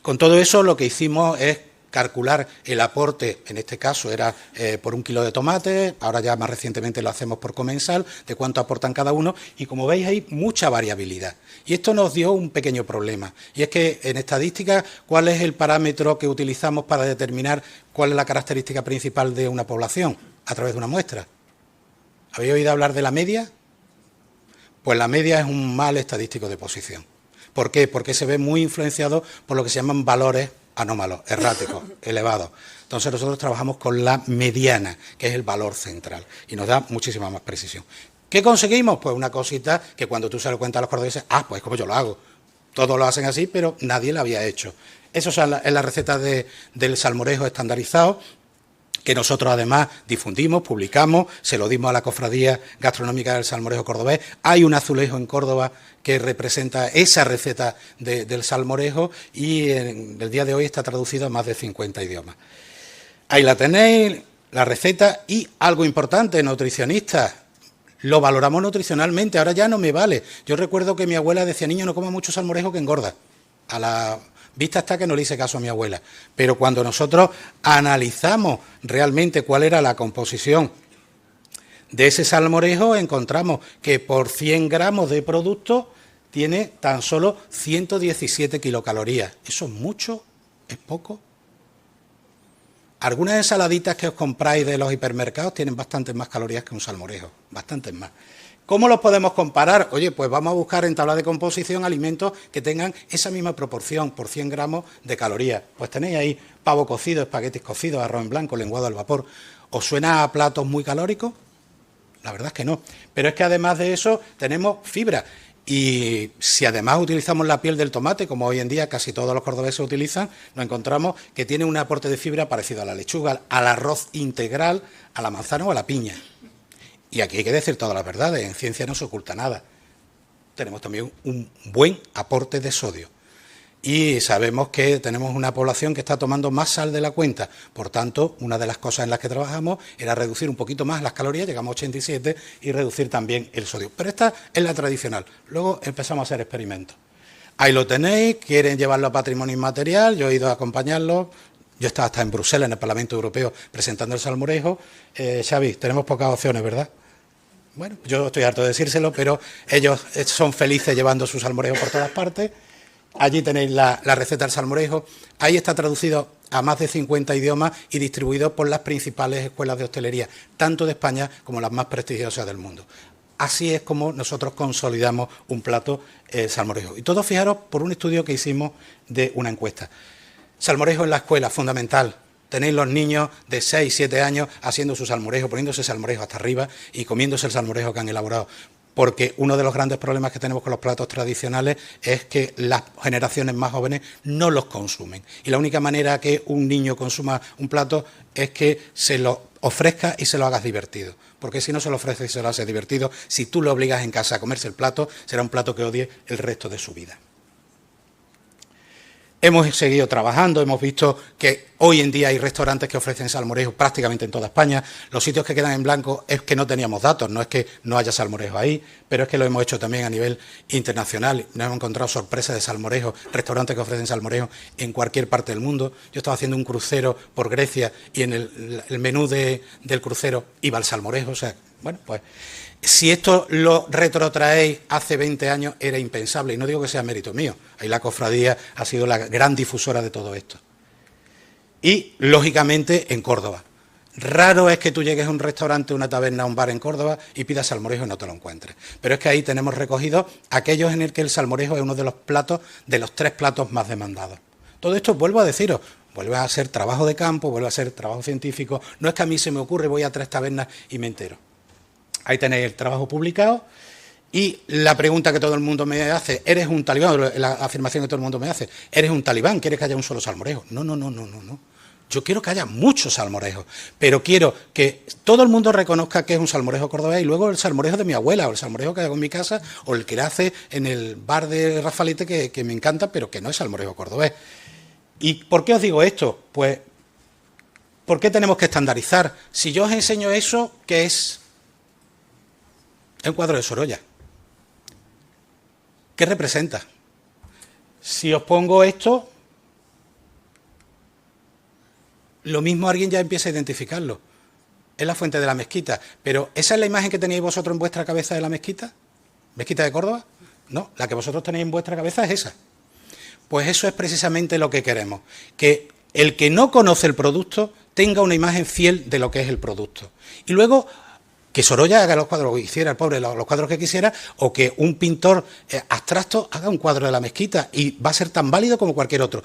Con todo eso, lo que hicimos es calcular el aporte, en este caso era por 1 kilo de tomate, ahora ya más recientemente lo hacemos por comensal, de cuánto aportan cada uno, y como veis hay mucha variabilidad. Y esto nos dio un pequeño problema, y es que en estadística, ¿cuál es el parámetro que utilizamos para determinar cuál es la característica principal de una población? A través de una muestra. ¿Habéis oído hablar de la media? Pues la media es un mal estadístico de posición. ¿Por qué? Porque se ve muy influenciado por lo que se llaman valores anómalos, erráticos, elevados. Entonces nosotros trabajamos con la mediana, que es el valor central, y nos da muchísima más precisión. ¿Qué conseguimos? Pues una cosita que cuando tú se lo cuentas a los cordobeses, pues como yo lo hago. Todos lo hacen así, pero nadie lo había hecho. Eso es la receta del salmorejo estandarizado, que nosotros además difundimos, publicamos, se lo dimos a la Cofradía Gastronómica del Salmorejo Cordobés. Hay un azulejo en Córdoba que representa esa receta del salmorejo y en el día de hoy está traducido a más de 50 idiomas. Ahí la tenéis, la receta, y algo importante, nutricionistas, lo valoramos nutricionalmente, ahora ya no me vale. Yo recuerdo que mi abuela decía, niño, no coma mucho salmorejo que engorda. A la vista está que no le hice caso a mi abuela, pero cuando nosotros analizamos realmente cuál era la composición de ese salmorejo, encontramos que por 100 gramos de producto tiene tan solo 117 kilocalorías. ¿Eso es mucho? ¿Es poco? Algunas ensaladitas que os compráis de los hipermercados tienen bastantes más calorías que un salmorejo, bastantes más. ¿Cómo los podemos comparar? Oye, pues vamos a buscar en tabla de composición alimentos que tengan esa misma proporción por 100 gramos de calorías. Pues tenéis ahí pavo cocido, espaguetis cocidos, arroz en blanco, lenguado al vapor. ¿Os suena a platos muy calóricos? La verdad es que no. Pero es que además de eso tenemos fibra. Y si además utilizamos la piel del tomate, como hoy en día casi todos los cordobeses utilizan, nos encontramos que tiene un aporte de fibra parecido a la lechuga, al arroz integral, a la manzana o a la piña. Y aquí hay que decir todas las verdades, en ciencia no se oculta nada. Tenemos también un buen aporte de sodio. Y sabemos que tenemos una población que está tomando más sal de la cuenta. Por tanto, una de las cosas en las que trabajamos era reducir un poquito más las calorías, llegamos a 87, y reducir también el sodio. Pero esta es la tradicional. Luego empezamos a hacer experimentos. Ahí lo tenéis, quieren llevarlo a patrimonio inmaterial, yo he ido a acompañarlo. Yo estaba hasta en Bruselas, en el Parlamento Europeo, presentando el salmorejo. Xavi, tenemos pocas opciones, ¿verdad? Bueno, yo estoy harto de decírselo, pero ellos son felices llevando su salmorejo por todas partes. Allí tenéis la receta del salmorejo. Ahí está traducido a más de 50 idiomas y distribuido por las principales escuelas de hostelería, tanto de España como las más prestigiosas del mundo. Así es como nosotros consolidamos un plato salmorejo. Y todo, fijaros, por un estudio que hicimos de una encuesta. Salmorejo en la escuela, fundamental. Tenéis los niños de 6, 7 años haciendo su salmorejo, poniéndose salmorejo hasta arriba y comiéndose el salmorejo que han elaborado. Porque uno de los grandes problemas que tenemos con los platos tradicionales es que las generaciones más jóvenes no los consumen. Y la única manera que un niño consuma un plato es que se lo ofrezca y se lo hagas divertido. Porque si no se lo ofreces y se lo haces divertido, si tú lo obligas en casa a comerse el plato, será un plato que odie el resto de su vida. Hemos seguido trabajando, hemos visto que hoy en día hay restaurantes que ofrecen salmorejo prácticamente en toda España. Los sitios que quedan en blanco es que no teníamos datos, no es que no haya salmorejo ahí, pero es que lo hemos hecho también a nivel internacional. Nos hemos encontrado sorpresas de salmorejo, restaurantes que ofrecen salmorejo en cualquier parte del mundo. Yo estaba haciendo un crucero por Grecia y en el menú del crucero iba el salmorejo. O sea, bueno, pues si esto lo retrotraéis hace 20 años era impensable, y no digo que sea mérito mío, ahí la cofradía ha sido la gran difusora de todo esto. Y, lógicamente, en Córdoba. Raro es que tú llegues a un restaurante, una taberna, un bar en Córdoba y pidas salmorejo y no te lo encuentres. Pero es que ahí tenemos recogidos aquellos en el que el salmorejo es uno de los platos, de los 3 platos más demandados. Todo esto, vuelvo a deciros, vuelve a ser trabajo de campo, vuelve a ser trabajo científico. No es que a mí se me ocurre, voy a 3 tabernas y me entero. Ahí tenéis el trabajo publicado. Y la pregunta que todo el mundo me hace, ¿eres un talibán? La afirmación que todo el mundo me hace, ¿eres un talibán? ¿Quieres que haya un solo salmorejo? No. Yo quiero que haya muchos salmorejos, pero quiero que todo el mundo reconozca que es un salmorejo cordobés y luego el salmorejo de mi abuela o el salmorejo que hago en mi casa o el que hace en el bar de Rafalete que me encanta, pero que no es salmorejo cordobés. ¿Y por qué os digo esto? Pues, ¿por qué tenemos que estandarizar? Si yo os enseño eso, ¿qué es? Es un cuadro de Sorolla. ¿Qué representa? Si os pongo esto, lo mismo alguien ya empieza a identificarlo. Es la fuente de la mezquita. Pero ¿esa es la imagen que tenéis vosotros en vuestra cabeza de la mezquita? ¿Mezquita de Córdoba? No, la que vosotros tenéis en vuestra cabeza es esa. Pues eso es precisamente lo que queremos. Que el que no conoce el producto tenga una imagen fiel de lo que es el producto. Y luego que Sorolla haga los cuadros que quisiera, el pobre, los cuadros que quisiera, o que un pintor abstracto haga un cuadro de la mezquita y va a ser tan válido como cualquier otro.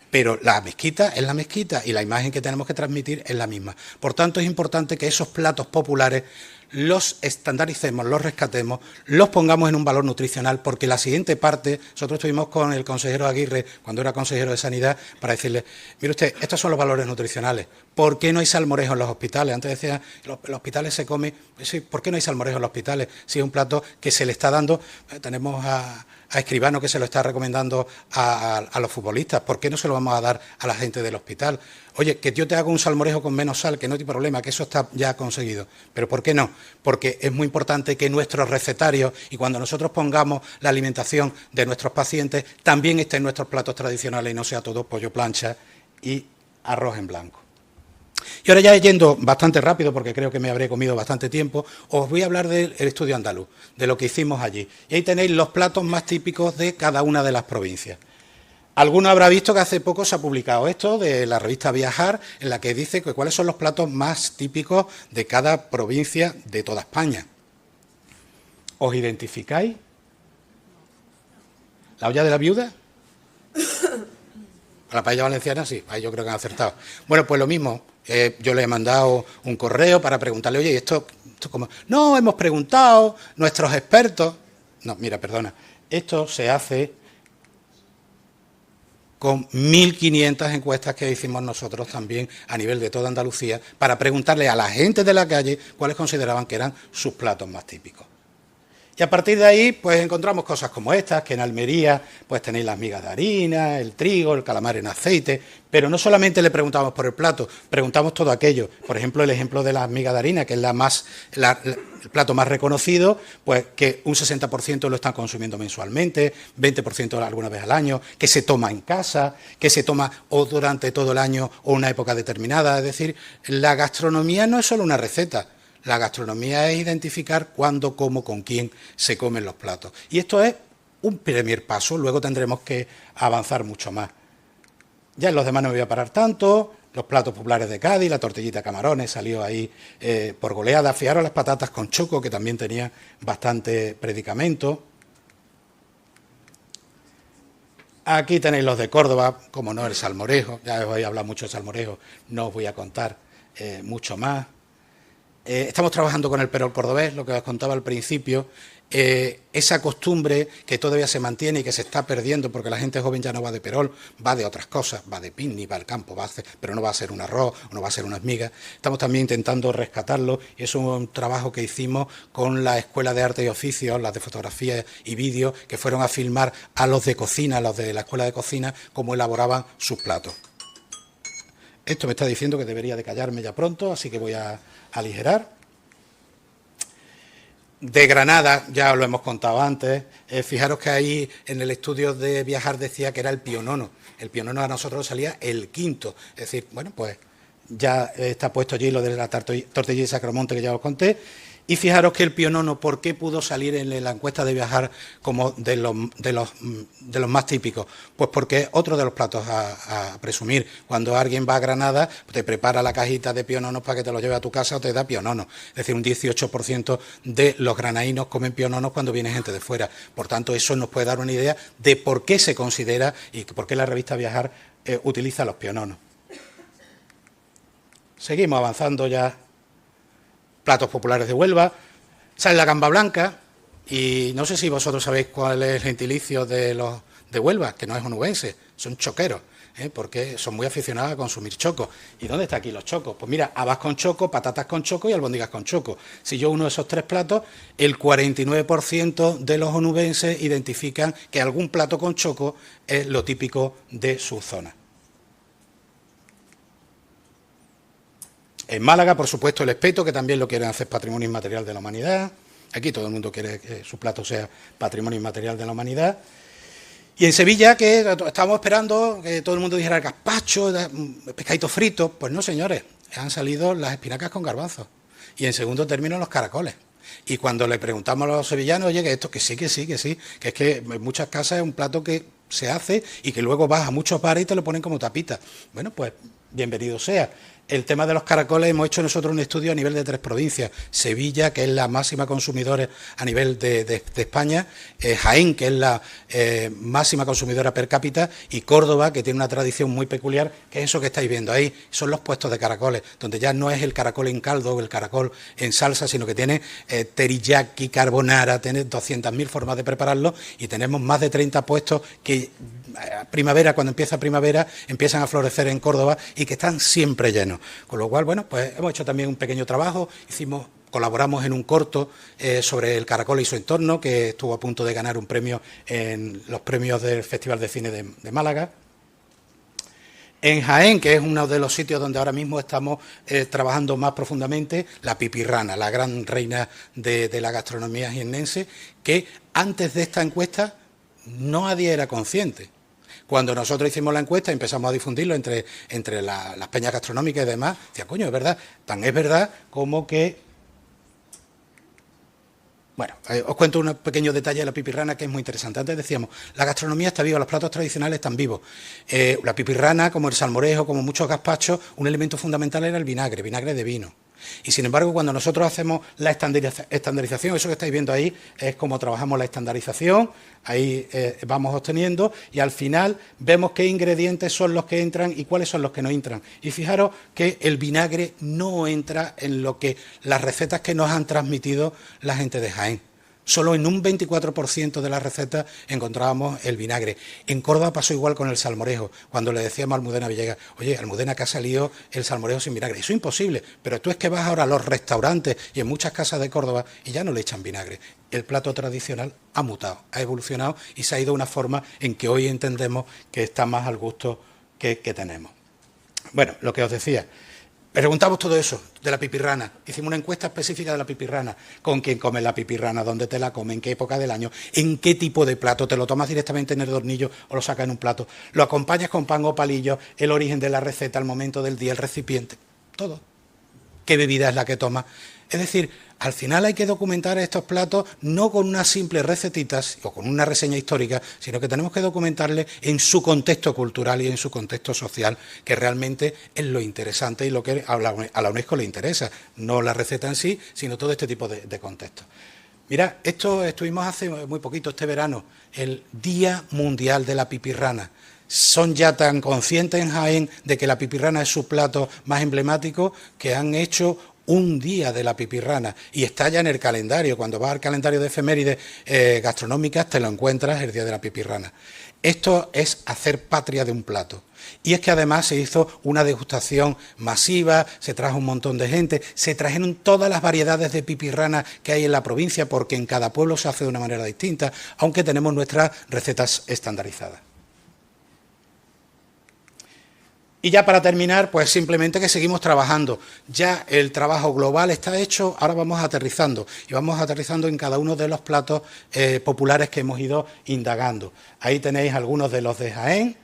Pero la mezquita es la mezquita y la imagen que tenemos que transmitir es la misma. Por tanto, es importante que esos platos populares los estandaricemos, los rescatemos, los pongamos en un valor nutricional, porque la siguiente parte, nosotros estuvimos con el consejero Aguirre, cuando era consejero de Sanidad, para decirle, mire usted, estos son los valores nutricionales, ¿por qué no hay salmorejo en los hospitales? Antes decía, los hospitales se comen, sí, ¿por qué no hay salmorejo en los hospitales? Si es un plato que se le está dando, tenemos a Escribano que se lo está recomendando a los futbolistas, ¿por qué no se lo vamos a dar a la gente del hospital? Oye, que yo te hago un salmorejo con menos sal, que no hay problema, que eso está ya conseguido. ¿Pero por qué no? Porque es muy importante que nuestros recetarios, y cuando nosotros pongamos la alimentación de nuestros pacientes, también estén nuestros platos tradicionales y no sea todo pollo plancha y arroz en blanco. Y ahora ya yendo bastante rápido, porque creo que me habré comido bastante tiempo, os voy a hablar del estudio andaluz, de lo que hicimos allí. Y ahí tenéis los platos más típicos de cada una de las provincias. Alguno habrá visto que hace poco se ha publicado esto de la revista Viajar, en la que dice que cuáles son los platos más típicos de cada provincia de toda España. ¿Os identificáis? ¿La olla de la viuda? La paella valenciana sí, ahí yo creo que han acertado. Bueno, pues lo mismo, yo le he mandado un correo para preguntarle, oye, ¿y esto cómo? No, hemos preguntado, nuestros expertos... No, mira, perdona, esto se hace con 1.500 encuestas que hicimos nosotros también a nivel de toda Andalucía para preguntarle a la gente de la calle cuáles consideraban que eran sus platos más típicos. Y a partir de ahí, pues encontramos cosas como estas, que en Almería pues tenéis las migas de harina, el trigo, el calamar en aceite, pero no solamente le preguntamos por el plato, preguntamos todo aquello. Por ejemplo, el ejemplo de las migas de harina, que es el plato más reconocido, pues que un 60% lo están consumiendo mensualmente, 20% alguna vez al año, que se toma en casa, que se toma o durante todo el año o una época determinada. Es decir, la gastronomía no es solo una receta. La gastronomía es identificar cuándo, cómo, con quién se comen los platos. Y esto es un primer paso, luego tendremos que avanzar mucho más. Ya en los demás no me voy a parar tanto, los platos populares de Cádiz, la tortillita de camarones salió ahí por goleada. Fijaros las patatas con choco, que también tenía bastante predicamento. Aquí tenéis los de Córdoba, como no, el salmorejo, ya os voy a hablar mucho de salmorejo, no os voy a contar mucho más. Estamos trabajando con el perol cordobés, lo que os contaba al principio, esa costumbre que todavía se mantiene y que se está perdiendo porque la gente joven ya no va de perol, va de otras cosas, va de picnic, va al campo, pero no va a ser un arroz o no va a ser unas migas. Estamos también intentando rescatarlo y es un trabajo que hicimos con la Escuela de Arte y Oficios, las de Fotografía y Vídeo, que fueron a filmar a los de cocina, a los de la Escuela de Cocina, cómo elaboraban sus platos. Esto me está diciendo que debería de callarme ya pronto, así que voy a aligerar. De Granada, ya os lo hemos contado antes, fijaros que ahí en el estudio de Viajar decía que era el pionono. El pionono a nosotros salía el quinto. Es decir, bueno, pues ya está puesto allí lo de la tortilla de Sacromonte que ya os conté. Y fijaros que el pionono, ¿por qué pudo salir en la encuesta de viajar como de los más típicos? Pues porque es otro de los platos a presumir. Cuando alguien va a Granada, te prepara la cajita de piononos para que te lo lleve a tu casa o te da pionono. Es decir, un 18% de los granadinos comen piononos cuando viene gente de fuera. Por tanto, eso nos puede dar una idea de por qué se considera y por qué la revista Viajar utiliza los piononos. Seguimos avanzando ya. Platos populares de Huelva, sale la gamba blanca y no sé si vosotros sabéis cuál es el gentilicio de los de Huelva, que no es onubense, son choqueros, porque son muy aficionados a consumir chocos. ¿Y dónde está aquí los chocos? Pues mira, habas con choco, patatas con choco y albóndigas con choco. Si yo uno de esos tres platos, el 49% de los onubenses identifican que algún plato con choco es lo típico de su zona. En Málaga, por supuesto, el espeto, que también lo quieren hacer patrimonio inmaterial de la humanidad. Aquí todo el mundo quiere que su plato sea patrimonio inmaterial de la humanidad. Y en Sevilla, que estábamos esperando que todo el mundo dijera el gazpacho, pescaditos fritos. Pues no, señores, han salido las espinacas con garbanzos. Y en segundo término, los caracoles. Y cuando le preguntamos a los sevillanos, oye, que esto, que sí, que es que en muchas casas es un plato que se hace y que luego vas a muchos bares y te lo ponen como tapita. Bueno, pues bienvenido sea. El tema de los caracoles, hemos hecho nosotros un estudio a nivel de 3 provincias. Sevilla, que es la máxima consumidora a nivel de España, Jaén, que es la máxima consumidora per cápita, y Córdoba, que tiene una tradición muy peculiar, que es eso que estáis viendo ahí, son los puestos de caracoles, donde ya no es el caracol en caldo o el caracol en salsa, sino que tiene teriyaki, carbonara, tiene 200.000 formas de prepararlo, y tenemos más de 30 puestos que primavera, cuando empieza primavera, empiezan a florecer en Córdoba y que están siempre llenos. Con lo cual, bueno, pues hemos hecho también un pequeño trabajo, colaboramos en un corto sobre el caracol y su entorno, que estuvo a punto de ganar un premio en los premios del Festival de Cine de Málaga. En Jaén, que es uno de los sitios donde ahora mismo estamos trabajando más profundamente, la pipirrana, la gran reina de la gastronomía jiennense, que antes de esta encuesta nadie era consciente. Cuando nosotros hicimos la encuesta y empezamos a difundirlo entre las peñas gastronómicas y demás, decía, coño, es verdad, tan es verdad como que... Bueno, os cuento un pequeño detalle de la pipirrana que es muy interesante. Antes decíamos, la gastronomía está viva, los platos tradicionales están vivos. La pipirrana, como el salmorejo, como muchos gazpachos, un elemento fundamental era el vinagre de vino. Y sin embargo, cuando nosotros hacemos la estandarización, eso que estáis viendo ahí es como trabajamos la estandarización, ahí vamos obteniendo y al final vemos qué ingredientes son los que entran y cuáles son los que no entran. Y fijaros que el vinagre no entra en lo que las recetas que nos han transmitido la gente de Jaén. Solo en un 24% de las recetas encontrábamos el vinagre. En Córdoba pasó igual con el salmorejo, cuando le decíamos a Almudena Villegas, oye, Almudena, que ha salido el salmorejo sin vinagre. Eso es imposible, pero tú es que vas ahora a los restaurantes y en muchas casas de Córdoba y ya no le echan vinagre. El plato tradicional ha mutado, ha evolucionado y se ha ido a una forma en que hoy entendemos que está más al gusto que tenemos. Bueno, lo que os decía. Preguntamos todo eso de la pipirrana. Hicimos una encuesta específica de la pipirrana. ¿Con quién comes la pipirrana? ¿Dónde te la comes? ¿En qué época del año? ¿En qué tipo de plato? ¿Te lo tomas directamente en el hornillo o lo sacas en un plato? ¿Lo acompañas con pan o palillo? ¿El origen de la receta, el momento del día, el recipiente? Todo. ¿Qué bebida es la que tomas? Es decir, al final hay que documentar estos platos no con unas simples recetitas o con una reseña histórica, sino que tenemos que documentarle en su contexto cultural y en su contexto social, que realmente es lo interesante y lo que a la UNESCO le interesa, no la receta en sí, sino todo este tipo de contextos. Mira, esto estuvimos hace muy poquito, este verano, el Día Mundial de la Pipirrana. Son ya tan conscientes en Jaén de que la pipirrana es su plato más emblemático que han hecho un día de la pipirrana y está ya en el calendario. Cuando vas al calendario de efemérides gastronómicas te lo encuentras el día de la pipirrana. Esto es hacer patria de un plato. Y es que además se hizo una degustación masiva, se trajo un montón de gente, se trajeron todas las variedades de pipirrana que hay en la provincia, porque en cada pueblo se hace de una manera distinta, aunque tenemos nuestras recetas estandarizadas. Y ya para terminar, pues simplemente que seguimos trabajando. Ya el trabajo global está hecho, ahora vamos aterrizando. Y vamos aterrizando en cada uno de los platos populares que hemos ido indagando. Ahí tenéis algunos de los de Jaén.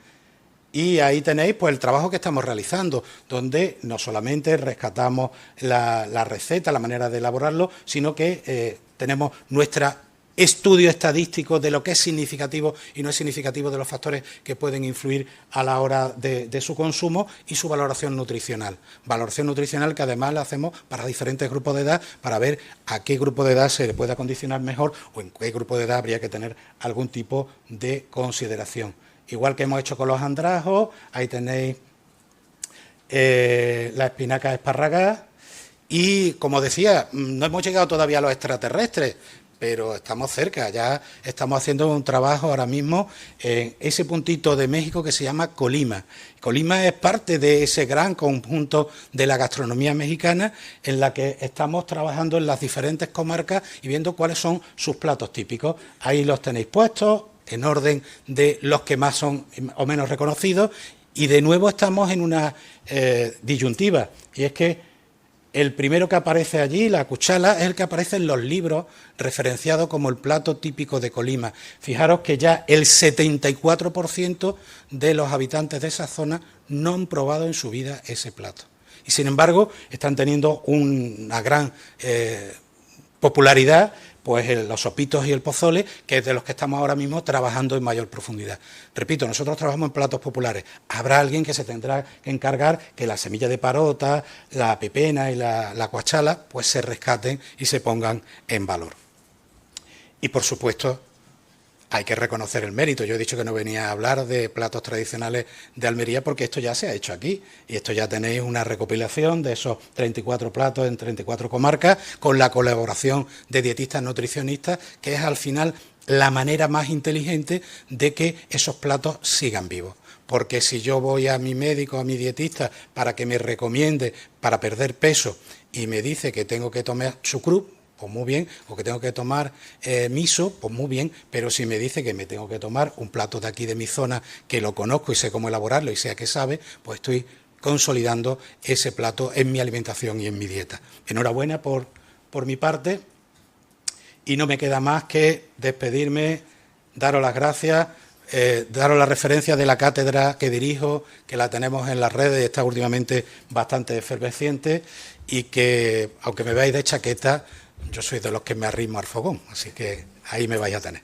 Y ahí tenéis pues el trabajo que estamos realizando, donde no solamente rescatamos la receta, la manera de elaborarlo, sino que tenemos nuestro estudio estadístico de lo que es significativo y no es significativo, de los factores que pueden influir a la hora de su consumo, y su valoración nutricional. Valoración nutricional que además la hacemos para diferentes grupos de edad, para ver a qué grupo de edad se le puede acondicionar mejor o en qué grupo de edad habría que tener algún tipo de consideración. Igual que hemos hecho con los andrajos, ahí tenéis la espinaca espárraga y, como decía, no hemos llegado todavía a los extraterrestres, pero estamos cerca. Ya estamos haciendo un trabajo ahora mismo en ese puntito de México que se llama Colima. Colima es parte de ese gran conjunto de la gastronomía mexicana, en la que estamos trabajando en las diferentes comarcas y viendo cuáles son sus platos típicos. Ahí los tenéis puestos en orden de los que más son o menos reconocidos, y de nuevo estamos en una disyuntiva, y es que el primero que aparece allí, la cuchala, es el que aparece en los libros referenciado como el plato típico de Colima. Fijaros que ya el 74% de los habitantes de esa zona no han probado en su vida ese plato. Y sin embargo, están teniendo una gran popularidad, pues los sopitos y el pozole, que es de los que estamos ahora mismo trabajando en mayor profundidad. Repito, nosotros trabajamos en platos populares. Habrá alguien que se tendrá que encargar que la semilla de parota, la pepena y la cuachala pues se rescaten y se pongan en valor. Y por supuesto, hay que reconocer el mérito. Yo he dicho que no venía a hablar de platos tradicionales de Almería porque esto ya se ha hecho aquí, y esto ya tenéis una recopilación de esos 34 platos en 34 comarcas, con la colaboración de dietistas nutricionistas, que es al final la manera más inteligente de que esos platos sigan vivos. Porque si yo voy a mi médico, a mi dietista, para que me recomiende para perder peso, y me dice que tengo que tomar chucrut, pues muy bien, o que tengo que tomar miso, pues muy bien, pero si me dice que me tengo que tomar un plato de aquí de mi zona, que lo conozco y sé cómo elaborarlo y sé a qué sabe, pues estoy consolidando ese plato en mi alimentación y en mi dieta. Enhorabuena por mi parte, y no me queda más que despedirme, daros las gracias, daros la referencia de la cátedra que dirijo, que la tenemos en las redes y está últimamente bastante efervesciente, y que, aunque me veáis de chaqueta, yo soy de los que me arrimo al fogón, así que ahí me vais a tener.